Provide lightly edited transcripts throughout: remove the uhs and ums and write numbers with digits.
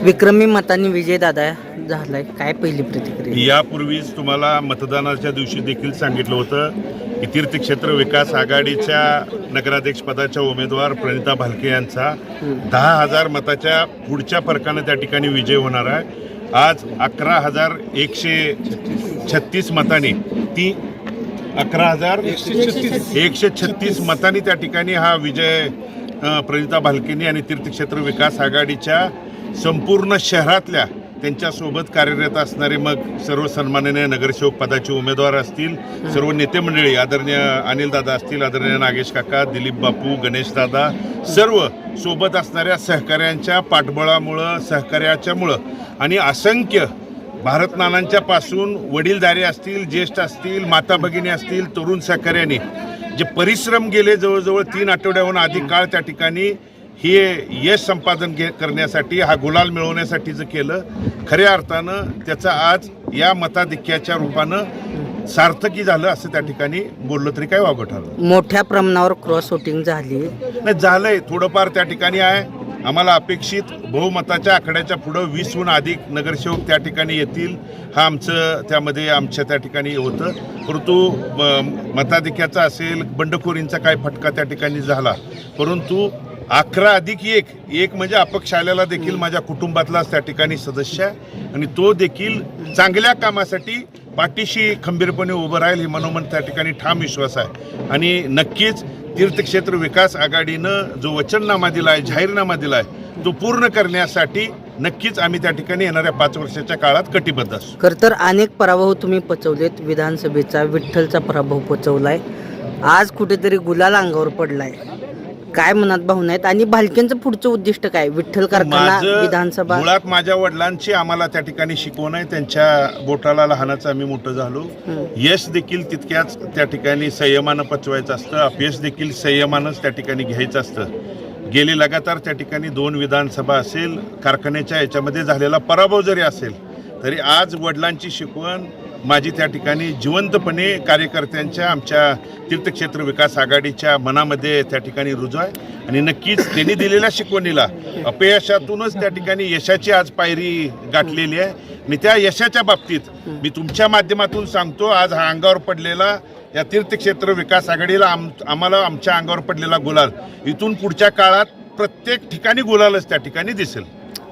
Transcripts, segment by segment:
विक्रमी मतांनी विजय दादा झालाय, काय पहिली प्रतिक्रिया? यापूर्वीच तुम्हाला मतदानाच्या दिवशी देखील सांगितलं होतं की तीर्थक्षेत्र विकास आघाडीच्या नगराध्यक्ष पदाच्या उमेदवार प्रणिता भालके यांचा 10,000 मताच्या पुढच्या फरकानं त्या ठिकाणी विजय होणार आहे. आज 11,136 मतांनी 11,136 मतांनी त्या ठिकाणी हा विजय प्रणिता भालकेंनी आणि तीर्थक्षेत्र विकास आघाडीच्या संपूर्ण शहरातल्या त्यांच्यासोबत कार्यरत असणारे मग सर्व सन्माननीय नगरसेवक पदाचे उमेदवार असतील, सर्व नेते मंडळी, आदरणीय अनिल दादा असतील, आदरणीय नागेश काका, दिलीप बापू, गणेश दादा, सर्व सोबत असणाऱ्या सहकाऱ्यांच्या पाठबळामुळं, सहकार्याच्यामुळं आणि असंख्य भारत नानांच्या पासून वडीलधारे असतील, ज्येष्ठ असतील, माता भगिनी असतील, तरुण सहकाऱ्यांनी जे परिश्रम गेले जवळजवळ 3 आठवड्याहून अधिक काळ त्या ठिकाणी हे यश संपादन करण्यासाठी, हा गुलाल मिळवण्यासाठीचं केलं, खऱ्या अर्थानं त्याचं आज या मताधिक्याच्या रूपानं सार्थकी झालं असं त्या ठिकाणी बोललं तरी काय वावगं ठरलं. मोठ्या प्रमाणावर क्रॉस वोटिंग झाली नाही, झालंय थोडंफार त्या ठिकाणी आहे. आम्हाला अपेक्षित बहुमताच्या आकड्याच्या पुढं 20हून अधिक नगरसेवक त्या ठिकाणी येतील, हा आमच्या त्या ठिकाणी होतं. परंतु मताधिक्याचा असेल, बंडखोरींचा काय फटका त्या ठिकाणी झाला, परंतु 11+1 म्हणजे अपक्ष आलेला देखील माझ्या कुटुंबातलाच त्या ठिकाणी सदस्य आहे आणि तो देखील चांगल्या कामासाठी पाठीशी खंबीरपणे उभं राहील हे मनोमन त्या ठिकाणी ठाम विश्वास आहे. आणि नक्कीच तीर्थक्षेत्र विकास आघाडीनं जो वचननामा दिला आहे, जाहीरनामा दिला आहे, तो पूर्ण करण्यासाठी नक्कीच आम्ही त्या ठिकाणी येणाऱ्या 5 वर्षाच्या काळात कटिबद्ध असू. खरं तर अनेक पराभव तुम्ही पचवलेत. विधानसभेचा विठ्ठलचा पराभव पचवलाय, आज कुठेतरी गुलाल अंगावर पडलाय, काय मनात भावना आहेत आणि भालकेंचं पुढचं उद्दिष्ट काय? विठ्ठल कारखाना, विधानसभा. मुळात माझ्या वडिलांची आम्हाला त्या ठिकाणी शिकवण आहे. त्यांच्या बोटाला लहानाचं आम्ही मोठं झालो. यश देखील तितक्याच त्या ठिकाणी संयमानं पचवायचं असतं, अपयश देखील संयमानंच त्या ठिकाणी घ्यायचं असतं. गेली लगातार त्या ठिकाणी 2 विधानसभा असेल, कारखान्याच्या याच्यामध्ये झालेला पराभव जरी असेल तरी आज वडिलांची शिकवण माझी त्या ठिकाणी जिवंतपणे कार्यकर्त्यांच्या, आमच्या तीर्थक्षेत्र विकास आघाडीच्या मनामध्ये त्या ठिकाणी रुजू आहे. आणि नक्कीच त्यांनी दिलेल्या शिकवणीला अपयशातूनच त्या ठिकाणी यशाची आज पायरी गाठलेली आहे. आणि त्या यशाच्या बाबतीत मी तुमच्या माध्यमातून सांगतो, आज हा अंगावर पडलेला या तीर्थक्षेत्र विकास आघाडीला आम्हाला आमच्या अंगावर पडलेला गुलाल इथून पुढच्या काळात प्रत्येक ठिकाणी गुलालच त्या ठिकाणी दिसेल.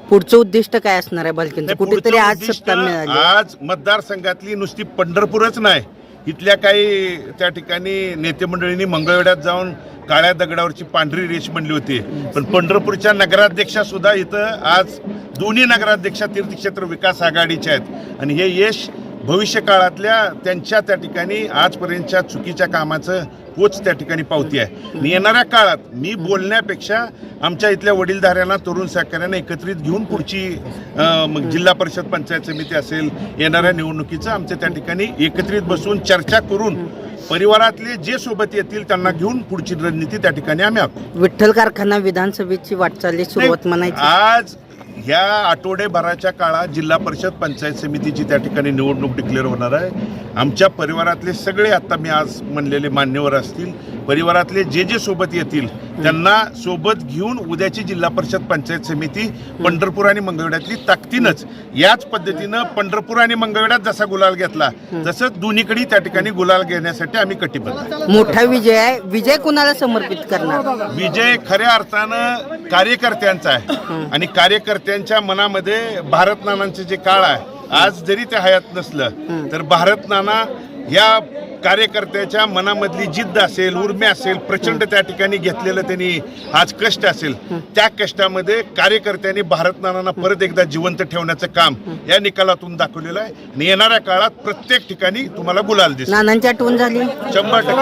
पुढचं उद्दिष्ट काय असणार आहे भालकेंचं? कुठेतरी आज सत्ता मिळाली. आज मतदारसंघातली नुसती पंढरपूरच नाही, इथल्या काही त्या ठिकाणी नेते मंडळींनी मंगळवेढ्यात जाऊन काळ्या दगडावरची पांढरी रेष म्हणली होती, पण पंढरपूरच्या नगराध्यक्षा सुद्धा इथं आज दोन्ही नगराध्यक्षा तीर्थक्षेत्र विकास आघाडीच्या आहेत. आणि हे यश भविष्य काळातल्या त्यांच्या त्या ठिकाणी आजपर्यंतच्या चुकीच्या कामाचं पोच त्या ठिकाणी पावती आहे. येणाऱ्या काळात मी बोलण्यापेक्षा आमच्या इथल्या वडीलधाऱ्यांना, तरुण सहकाऱ्यांना एकत्रित घेऊन पुढची मग जिल्हा परिषद, पंचायत समिती असेल, येणाऱ्या निवडणुकीचं आमच्या त्या ठिकाणी एकत्रित बसून चर्चा करून परिवारातले जे सोबत येतील त्यांना घेऊन पुढची रणनीती त्या ठिकाणी आम्ही आखू. विठ्ठल कारखाना विधानसभेची वाटचाली सुरुवात म्हणायची. आज ह्या आठवडेभराच्या काळात जिल्हा परिषद, पंचायत समितीची त्या ठिकाणी निवडणूक डिक्लेअर होणार आहे. आमच्या परिवारातले सगळे, आता मी आज म्हणलेले मान्यवर असतील, परिवारातले जे सोबत येतील त्यांना सोबत घेऊन उद्याची जिल्हा परिषद, पंचायत समिती पंढरपूर आणि मंगळवेढ्यातली ताकदीनच याच पद्धतीनं पंढरपूर आणि मंगळवेढ्यात जसा गुलाल घेतला तसंच दोन्हीकडे त्या ठिकाणी गुलाल घेण्यासाठी आम्ही कटिबद्ध. मोठा विजय आहे. विजय कुणाला समर्पित करणार? विजय खऱ्या अर्थानं कार्यकर्त्यांचा आहे आणि कार्यकर्त्यांच्या मनामध्ये भारत नानांचे जे काळ आहे, आज जरी ते हयात नसलं तर भारत नाना या कार्यकर्त्याच्या मनामधली जिद्द असेल, उर्मी असेल, प्रचंड त्या ठिकाणी घेतलेलं त्यांनी आज कष्ट असेल, त्या कष्टामध्ये कार्यकर्त्यांनी भारत नानांना परत एकदा जिवंत ठेवण्याचं काम या निकालातून दाखवलेलं आहे. आणि येणाऱ्या काळात प्रत्येक ठिकाणी तुम्हाला गुलाल दिसेल. नानांची आठवण झाली 100%.